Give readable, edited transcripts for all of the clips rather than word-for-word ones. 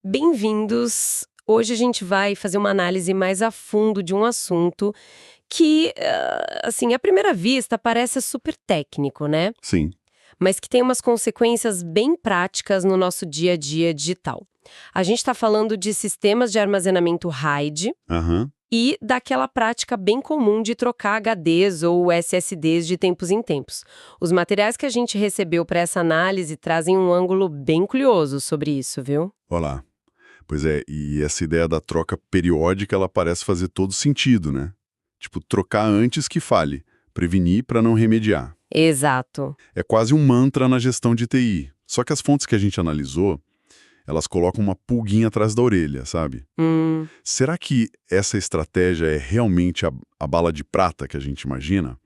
Bem-vindos! Hoje a gente vai fazer uma análise mais a fundo de um assunto que, assim, à primeira vista parece super técnico, né? Sim. Mas que tem umas consequências bem práticas no nosso dia a dia digital. A gente está falando de sistemas de armazenamento RAID Aham. e daquela prática bem comum de trocar HDs ou SSDs de tempos em tempos. Os materiais que a gente recebeu para essa análise trazem um ângulo bem curioso sobre isso, viu? Olá. Pois é, e essa ideia da troca periódica, ela parece fazer todo sentido, né? Tipo, trocar antes que falhe, prevenir para não remediar. Exato. É quase um mantra na gestão de TI. Só que as fontes que a gente analisou, elas colocam uma pulguinha atrás da orelha, sabe? Será que essa estratégia é realmente a bala de prata que a gente imagina?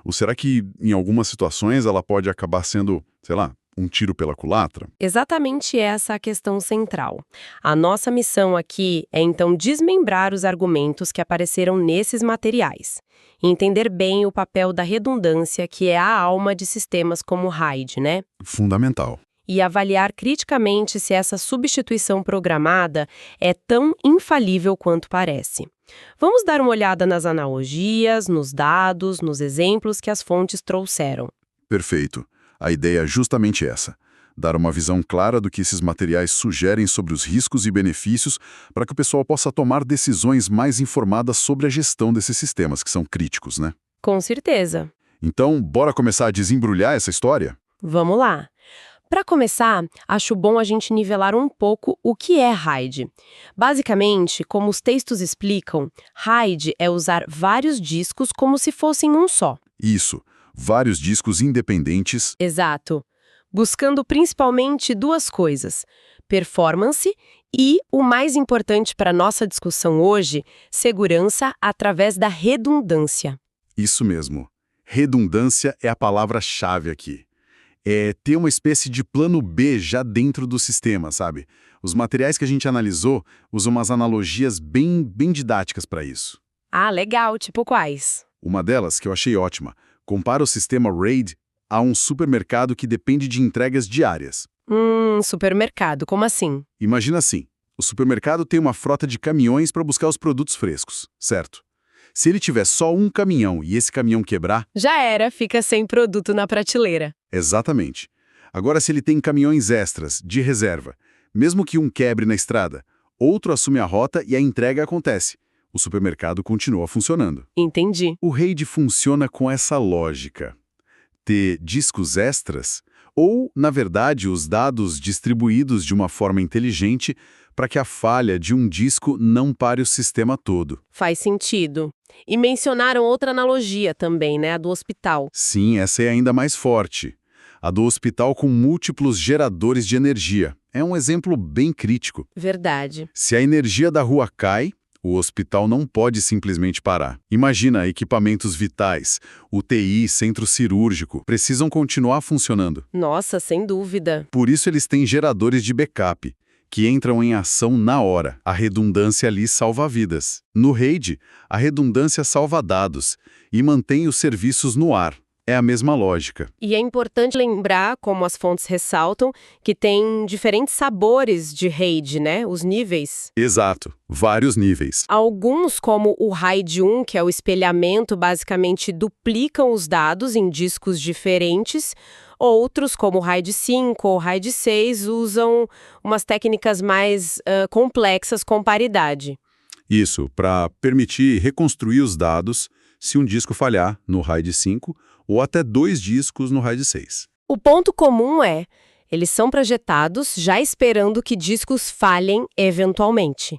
Ou será que, em algumas situações, ela pode acabar sendo, sei lá, um tiro pela culatra? Exatamente essa a questão central. A nossa missão aqui é então desmembrar os argumentos que apareceram nesses materiais, e entender bem o papel da redundância, que é a alma de sistemas como o RAID, né? Fundamental. E avaliar criticamente se essa substituição programada é tão infalível quanto parece. Vamos dar uma olhada nas analogias, nos dados, nos exemplos que as fontes trouxeram. Perfeito. A ideia é justamente essa: dar uma visão clara do que esses materiais sugerem sobre os riscos e benefícios para que o pessoal possa tomar decisões mais informadas sobre a gestão desses sistemas, que são críticos, né? Com certeza. Então, bora começar a desembrulhar essa história? Vamos lá. Para começar, acho bom a gente nivelar um pouco o que é RAID. Basicamente, como os textos explicam, RAID é usar vários discos como se fossem um só. Isso. Vários discos independentes. Exato. Buscando principalmente duas coisas: performance e, o mais importante para nossa discussão hoje, segurança através da redundância. Isso mesmo. Redundância é a palavra-chave aqui. É ter uma espécie de plano B já dentro do sistema, sabe? Os materiais que a gente analisou usam umas analogias bem didáticas para isso. Ah, legal, tipo quais? Uma delas, que eu achei ótima, compara o sistema RAID a um supermercado que depende de entregas diárias. Supermercado, como assim? Imagina assim, o supermercado tem uma frota de caminhões para buscar os produtos frescos, certo? Se ele tiver só um caminhão e esse caminhão quebrar, Já era, fica sem produto na prateleira. exatamente. Agora, se ele tem caminhões extras, de reserva, mesmo que um quebre na estrada, outro assume a rota e a entrega acontece. O supermercado continua funcionando. Entendi. O RAID funciona com essa lógica: ter discos extras ou, na verdade, os dados distribuídos de uma forma inteligente para que a falha de um disco não pare o sistema todo. Faz sentido. E mencionaram outra analogia também, né? A do hospital. Sim, essa é ainda mais forte. A do hospital com múltiplos geradores de energia. É um exemplo bem crítico. Verdade. Se a energia da rua cai, o hospital não pode simplesmente parar. Imagina, equipamentos vitais, UTI, centro cirúrgico, precisam continuar funcionando. Nossa, sem dúvida. Por isso eles têm geradores de backup, que entram em ação na hora. A redundância ali salva vidas. No RAID, a redundância salva dados e mantém os serviços no ar. É a mesma lógica. E é importante lembrar, como as fontes ressaltam, que tem diferentes sabores de RAID, né? Os níveis. Exato. Vários níveis. Alguns, como o RAID 1, que é o espelhamento, basicamente duplicam os dados em discos diferentes. Outros, como o RAID 5 ou o RAID 6, usam umas técnicas mais complexas com paridade. Isso, para permitir reconstruir os dados se um disco falhar no RAID 5 ou até 2 discos no RAID 6. O ponto comum é, eles são projetados já esperando que discos falhem eventualmente.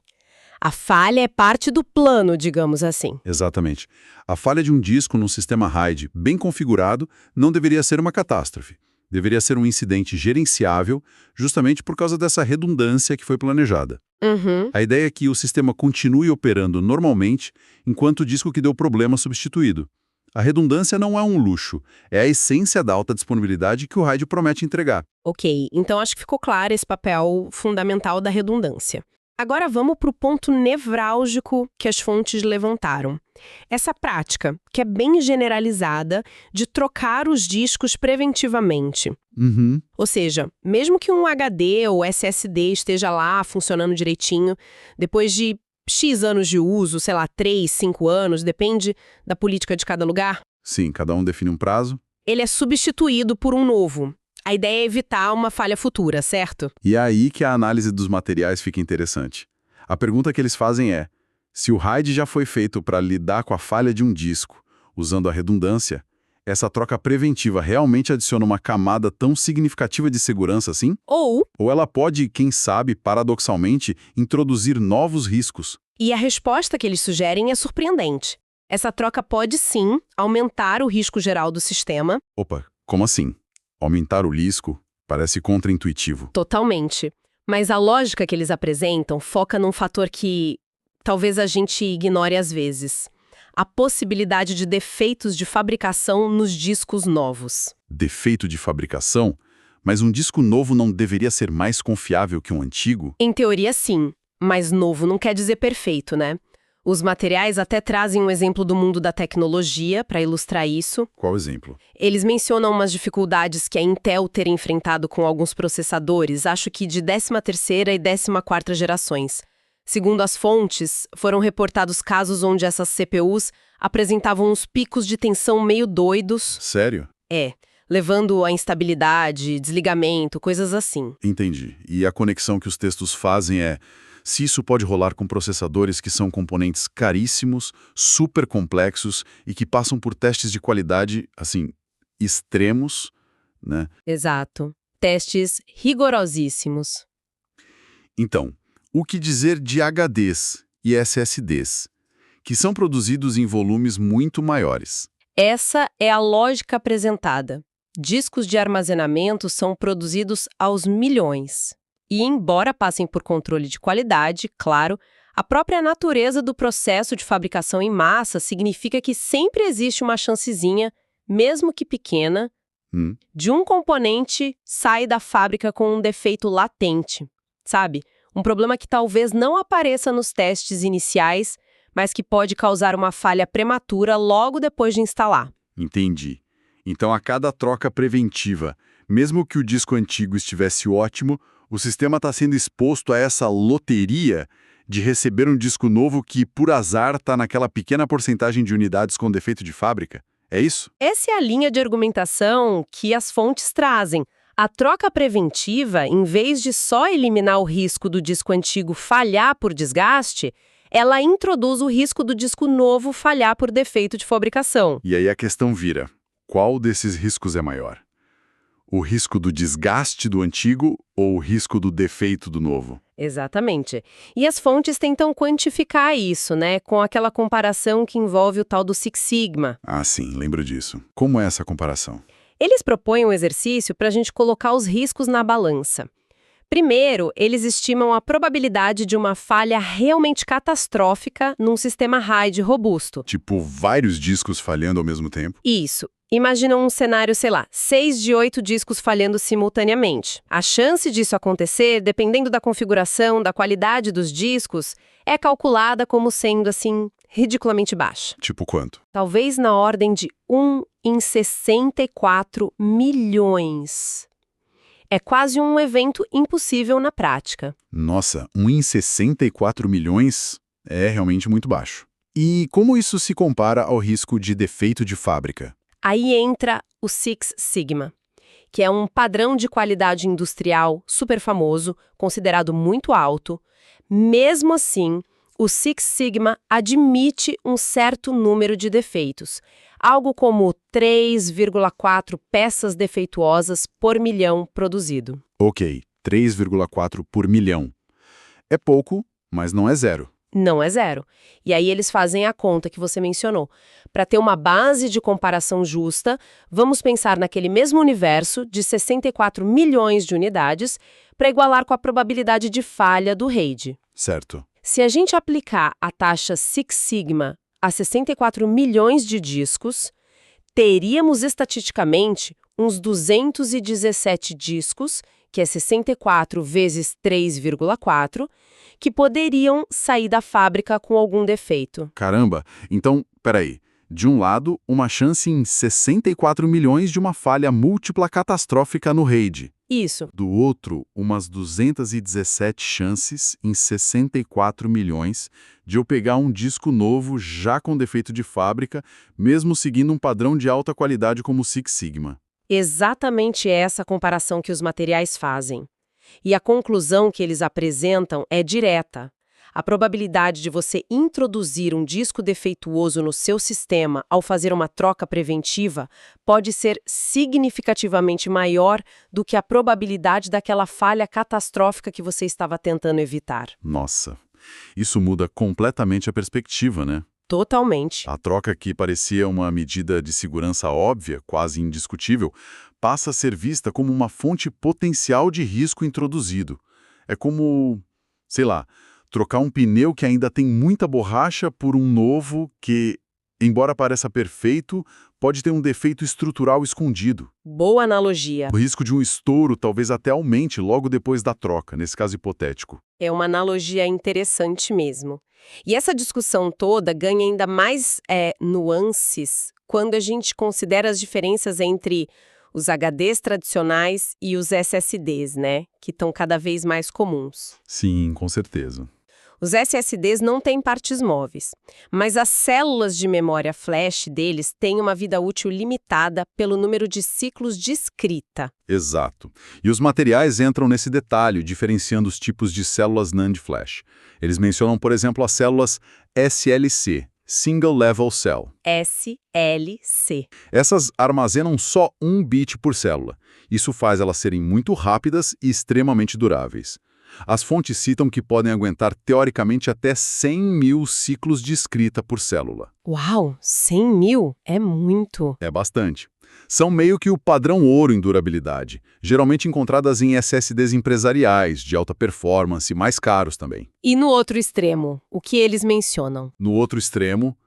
A falha é parte do plano, digamos assim. Exatamente. A falha de um disco num sistema RAID bem configurado não deveria ser uma catástrofe. Deveria ser um incidente gerenciável, justamente por causa dessa redundância que foi planejada. A ideia é que o sistema continue operando normalmente enquanto o disco que deu problema é substituído. A redundância não é um luxo, é a essência da alta disponibilidade que o RAID promete entregar. Ok, então acho que ficou claro esse papel fundamental da redundância. Agora vamos para o ponto nevrálgico que as fontes levantaram. Essa prática, que é bem generalizada, de trocar os discos preventivamente. Uhum. Ou seja, mesmo que um HD ou SSD esteja lá funcionando direitinho, depois de X anos de uso, sei lá, 3, 5 anos, depende da política de cada lugar, Sim, cada um define um prazo. ele é substituído por um novo. A ideia é evitar uma falha futura, certo? E é aí que a análise dos materiais fica interessante. A pergunta que eles fazem é: se o RAID já foi feito para lidar com a falha de um disco, usando a redundância, essa troca preventiva realmente adiciona uma camada tão significativa de segurança assim? Ou, Ou ela pode, quem sabe, paradoxalmente, introduzir novos riscos? e a resposta que eles sugerem é surpreendente. Essa troca pode sim aumentar o risco geral do sistema, Opa, como assim? Aumentar o risco parece contraintuitivo. totalmente. Mas a lógica que eles apresentam foca num fator que talvez a gente ignore às vezes. A possibilidade de defeitos de fabricação nos discos novos. Defeito de fabricação? Mas um disco novo não deveria ser mais confiável que um antigo? Em teoria, sim. Mas novo não quer dizer perfeito, né? Os materiais até trazem um exemplo do mundo da tecnologia para ilustrar isso. Qual exemplo? Eles mencionam umas dificuldades que a Intel teria enfrentado com alguns processadores, acho que de 13ª e 14ª gerações. Segundo as fontes, foram reportados casos onde essas CPUs apresentavam uns picos de tensão meio doidos. Sério? Levando a instabilidade, desligamento, coisas assim. Entendi. E a conexão que os textos fazem é: se isso pode rolar com processadores que são componentes caríssimos, super complexos e que passam por testes de qualidade, assim, extremos, né? Exato. Testes rigorosíssimos. Então, o que dizer de HDs e SSDs, que são produzidos em volumes muito maiores? Essa é a lógica apresentada. Discos de armazenamento são produzidos aos milhões. E, embora passem por controle de qualidade, claro, a própria natureza do processo de fabricação em massa significa que sempre existe uma chancezinha, mesmo que pequena, de um componente sair da fábrica com um defeito latente, sabe? Um problema que talvez não apareça nos testes iniciais, mas que pode causar uma falha prematura logo depois de instalar. Entendi. Então, a cada troca preventiva, mesmo que o disco antigo estivesse ótimo, o sistema está sendo exposto a essa loteria de receber um disco novo que, por azar, está naquela pequena porcentagem de unidades com defeito de fábrica. É isso? Essa é a linha de argumentação que as fontes trazem. A troca preventiva, em vez de só eliminar o risco do disco antigo falhar por desgaste, ela introduz o risco do disco novo falhar por defeito de fabricação. E aí a questão vira: qual desses riscos é maior? O risco do desgaste do antigo ou o risco do defeito do novo? Exatamente. E as fontes tentam quantificar isso, né, com aquela comparação que envolve o tal do Six Sigma. Ah, sim, lembro disso. Como é essa comparação? Eles propõem um exercício para a gente colocar os riscos na balança. Primeiro, eles estimam a probabilidade de uma falha realmente catastrófica num sistema RAID robusto. Tipo, vários discos falhando ao mesmo tempo? Isso. Imagina um cenário, sei lá, 6 de 8 discos falhando simultaneamente. A chance disso acontecer, dependendo da configuração, da qualidade dos discos, é calculada como sendo, assim, ridiculamente baixa. Tipo quanto? Talvez na ordem de 1 em 64 milhões. É quase um evento impossível na prática. Nossa, 1 em 64 milhões é realmente muito baixo. E como isso se compara ao risco de defeito de fábrica? Aí entra o Six Sigma, que é um padrão de qualidade industrial super famoso, considerado muito alto. Mesmo assim, o Six Sigma admite um certo número de defeitos, algo como 3,4 peças defeituosas por milhão produzido. Ok, 3,4 por milhão. É pouco, mas não é zero. Não é zero. E aí eles fazem a conta que você mencionou. Para ter uma base de comparação justa, vamos pensar naquele mesmo universo de 64 milhões de unidades para igualar com a probabilidade de falha do RAID. Certo. Se a gente aplicar a taxa Six Sigma a 64 milhões de discos, teríamos estatisticamente uns 217 discos que é 64 vezes 3,4, que poderiam sair da fábrica com algum defeito. Caramba! Então, peraí. De um lado, uma chance em 64 milhões de uma falha múltipla catastrófica no RAID. Isso. Do outro, umas 217 chances em 64 milhões de eu pegar um disco novo já com defeito de fábrica, mesmo seguindo um padrão de alta qualidade como o Six Sigma. Exatamente essa comparação que os materiais fazem. E a conclusão que eles apresentam é direta. A probabilidade de você introduzir um disco defeituoso no seu sistema ao fazer uma troca preventiva pode ser significativamente maior do que a probabilidade daquela falha catastrófica que você estava tentando evitar. Nossa, isso muda completamente a perspectiva, né? Totalmente. A troca que parecia uma medida de segurança óbvia, quase indiscutível, passa a ser vista como uma fonte potencial de risco introduzido. É como, sei lá, trocar um pneu que ainda tem muita borracha por um novo que, embora pareça perfeito, pode ter um defeito estrutural escondido. Boa analogia. O risco de um estouro talvez até aumente logo depois da troca, nesse caso hipotético. É uma analogia interessante mesmo. E essa discussão toda ganha ainda mais nuances quando a gente considera as diferenças entre os HDs tradicionais e os SSDs, né? Que estão cada vez mais comuns. Sim, com certeza. Os SSDs não têm partes móveis, mas as células de memória flash deles têm uma vida útil limitada pelo número de ciclos de escrita. Exato. E os materiais entram nesse detalhe, diferenciando os tipos de células NAND flash. Eles mencionam, por exemplo, as células SLC, Single Level Cell. SLC. Essas armazenam só 1 bit por célula. Isso faz elas serem muito rápidas e extremamente duráveis. As fontes citam que podem aguentar teoricamente até 100 mil ciclos de escrita por célula. Uau, 100 mil? É muito. É bastante. São meio que o padrão ouro em durabilidade, geralmente encontradas em SSDs empresariais, de alta performance, mais caros também. E no outro extremo, o que eles mencionam? No outro extremo,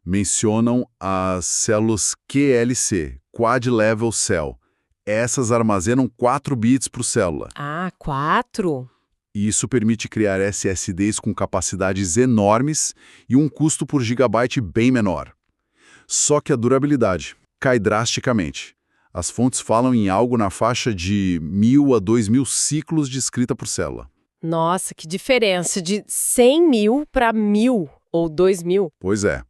mencionam as células QLC, Quad Level Cell. Essas armazenam 4 bits por célula. Ah, 4? E isso permite criar SSDs com capacidades enormes e um custo por gigabyte bem menor. Só que a durabilidade cai drasticamente. As fontes falam em algo na faixa de 1.000 a 2.000 ciclos de escrita por célula. Nossa, que diferença de 100 mil para 1.000 ou 2.000. Pois é.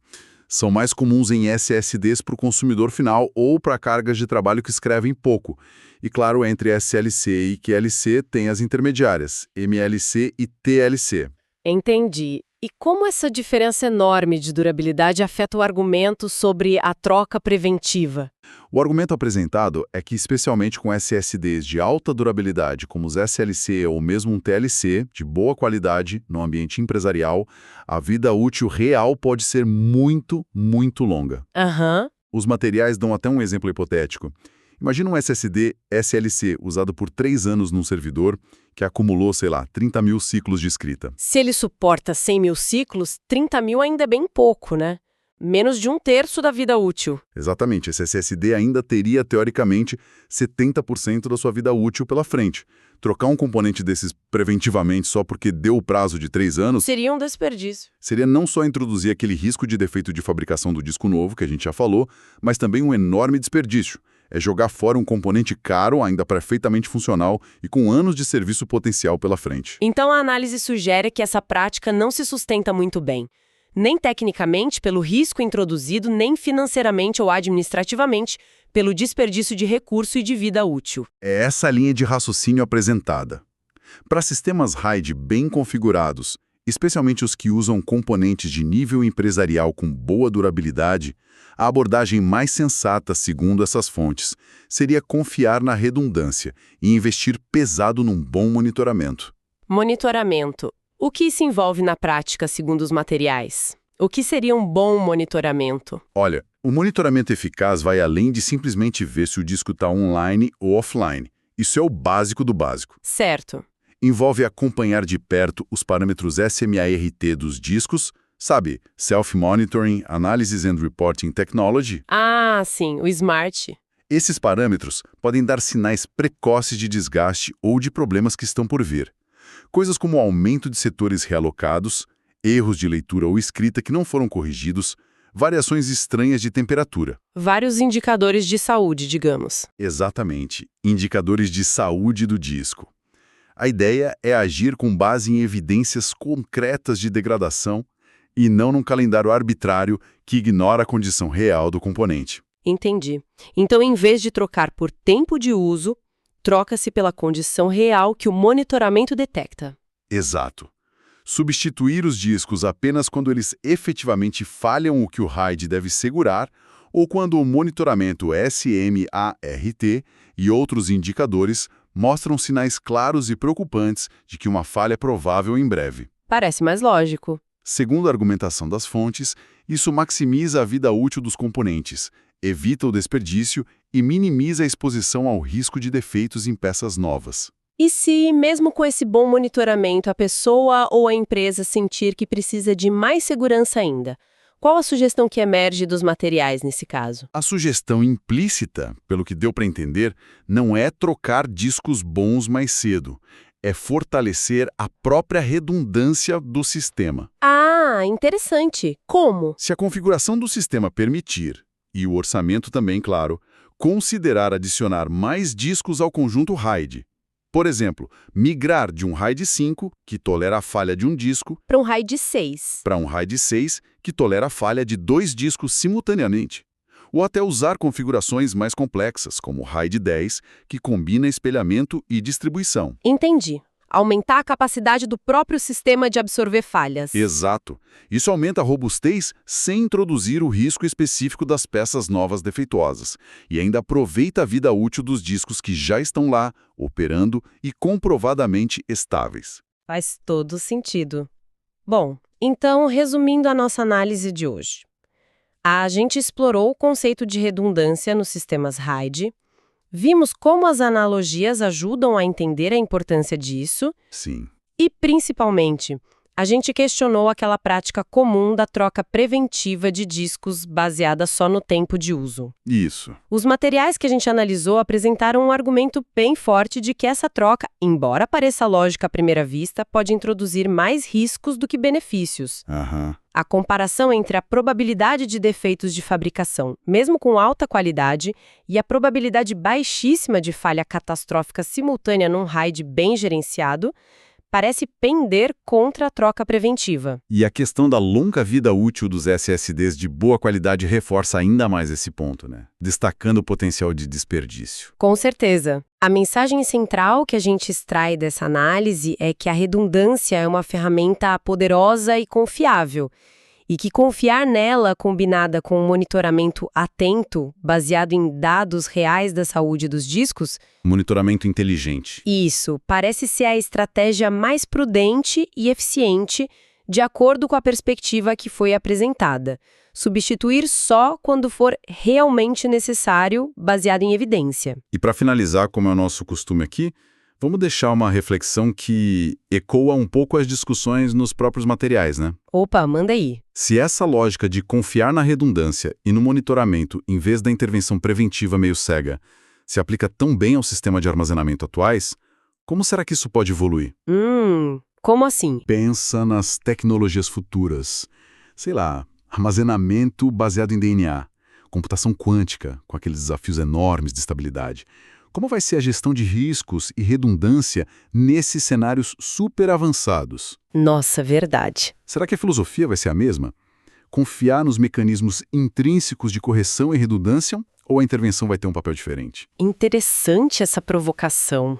São mais comuns em SSDs para o consumidor final ou para cargas de trabalho que escrevem pouco. E claro, entre SLC e QLC tem as intermediárias, MLC e TLC. Entendi. E como essa diferença enorme de durabilidade afeta o argumento sobre a troca preventiva? O argumento apresentado é que, especialmente com SSDs de alta durabilidade, como os SLC ou mesmo um TLC, de boa qualidade, no ambiente empresarial, a vida útil real pode ser muito, muito longa. Aham. Os materiais dão até um exemplo hipotético. Imagina um SSD SLC usado por 3 anos num servidor que acumulou, sei lá, 30 mil ciclos de escrita. Se ele suporta 100 mil ciclos, 30 mil ainda é bem pouco, né? Menos de 1/3 da vida útil. Exatamente, esse SSD ainda teria, teoricamente, 70% da sua vida útil pela frente. Trocar um componente desses preventivamente só porque deu o prazo de 3 anos... Seria um desperdício. Seria não só introduzir aquele risco de defeito de fabricação do disco novo, que a gente já falou, mas também um enorme desperdício. É jogar fora um componente caro, ainda perfeitamente funcional e com anos de serviço potencial pela frente. Então a análise sugere que essa prática não se sustenta muito bem. Nem tecnicamente pelo risco introduzido, nem financeiramente ou administrativamente pelo desperdício de recurso e de vida útil. É essa linha de raciocínio apresentada. Para sistemas RAID bem configurados, especialmente os que usam componentes de nível empresarial com boa durabilidade, a abordagem mais sensata, segundo essas fontes, seria confiar na redundância e investir pesado num bom monitoramento. Monitoramento. O que isso envolve na prática, segundo os materiais? O que seria um bom monitoramento? Olha, o monitoramento eficaz vai além de simplesmente ver se o disco está online ou offline. Isso é o básico do básico. Certo. Envolve acompanhar de perto os parâmetros SMART dos discos, sabe, Self-Monitoring, Analysis and Reporting Technology. Ah, sim, o SMART. Esses parâmetros podem dar sinais precoces de desgaste ou de problemas que estão por vir. Coisas como o aumento de setores realocados, erros de leitura ou escrita que não foram corrigidos, variações estranhas de temperatura. Vários indicadores de saúde, digamos. Exatamente, indicadores de saúde do disco. A ideia é agir com base em evidências concretas de degradação e não num calendário arbitrário que ignora a condição real do componente. Entendi. Então, em vez de trocar por tempo de uso, troca-se pela condição real que o monitoramento detecta. Exato. Substituir os discos apenas quando eles efetivamente falham o que o RAID deve segurar ou quando o monitoramento SMART e outros indicadores mostram sinais claros e preocupantes de que uma falha é provável em breve. Parece mais lógico. Segundo a argumentação das fontes, isso maximiza a vida útil dos componentes, evita o desperdício e minimiza a exposição ao risco de defeitos em peças novas. E se, mesmo com esse bom monitoramento, a pessoa ou a empresa sentir que precisa de mais segurança ainda? Qual a sugestão que emerge dos materiais nesse caso? A sugestão implícita, pelo que deu para entender, não é trocar discos bons mais cedo, é fortalecer a própria redundância do sistema. Ah, interessante. Como? Se a configuração do sistema permitir, e o orçamento também, claro, considerar adicionar mais discos ao conjunto RAID. Por exemplo, migrar de um RAID 5, que tolera a falha de um disco, Para um RAID 6. para um RAID 6, que tolera a falha de 2 discos simultaneamente. Ou até usar configurações mais complexas, como o RAID 10, que combina espelhamento e distribuição. Entendi. Aumentar a capacidade do próprio sistema de absorver falhas. Exato. Isso aumenta a robustez sem introduzir o risco específico das peças novas defeituosas e ainda aproveita a vida útil dos discos que já estão lá, operando e comprovadamente estáveis. Faz todo sentido. Bom, então, resumindo a nossa análise de hoje. A gente explorou o conceito de redundância nos sistemas RAID, vimos como as analogias ajudam a entender a importância disso Sim. e, principalmente, a gente questionou aquela prática comum da troca preventiva de discos baseada só no tempo de uso. Isso. Os materiais que a gente analisou apresentaram um argumento bem forte de que essa troca, embora pareça lógica à primeira vista, pode introduzir mais riscos do que benefícios. Aham. A comparação entre a probabilidade de defeitos de fabricação, mesmo com alta qualidade, e a probabilidade baixíssima de falha catastrófica simultânea num RAID bem gerenciado, parece pender contra a troca preventiva. E a questão da longa vida útil dos SSDs de boa qualidade reforça ainda mais esse ponto, né? Destacando o potencial de desperdício. Com certeza. A mensagem central que a gente extrai dessa análise é que a redundância é uma ferramenta poderosa e confiável, e que confiar nela combinada com um monitoramento atento, baseado em dados reais da saúde dos discos, Monitoramento inteligente. isso parece ser a estratégia mais prudente e eficiente, de acordo com a perspectiva que foi apresentada. Substituir só quando for realmente necessário, baseado em evidência. E para finalizar, como é o nosso costume aqui, vamos deixar uma reflexão que ecoa um pouco as discussões nos próprios materiais, né? Opa, manda aí. Se essa lógica de confiar na redundância e no monitoramento em vez da intervenção preventiva meio cega se aplica tão bem ao sistema de armazenamento atuais, como será que isso pode evoluir? Como assim? Pensa nas tecnologias futuras. Sei lá, armazenamento baseado em DNA, computação quântica, com aqueles desafios enormes de estabilidade. Como vai ser a gestão de riscos e redundância nesses cenários super avançados? Nossa, verdade. Será que a filosofia vai ser a mesma? Confiar nos mecanismos intrínsecos de correção e redundância ou a intervenção vai ter um papel diferente? Interessante essa provocação.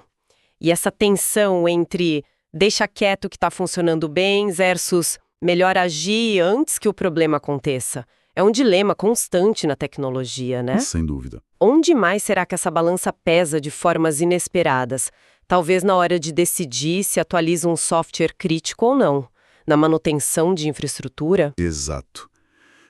E essa tensão entre deixa quieto o que está funcionando bem versus melhor agir antes que o problema aconteça. É um dilema constante na tecnologia, né? Sem dúvida. Onde mais será que essa balança pesa de formas inesperadas? Talvez na hora de decidir se atualiza um software crítico ou não. Na manutenção de infraestrutura? Exato.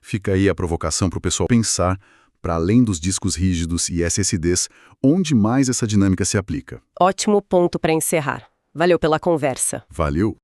Fica aí a provocação para o pessoal pensar, para além dos discos rígidos e SSDs, onde mais essa dinâmica se aplica. Ótimo ponto para encerrar. Valeu pela conversa. Valeu!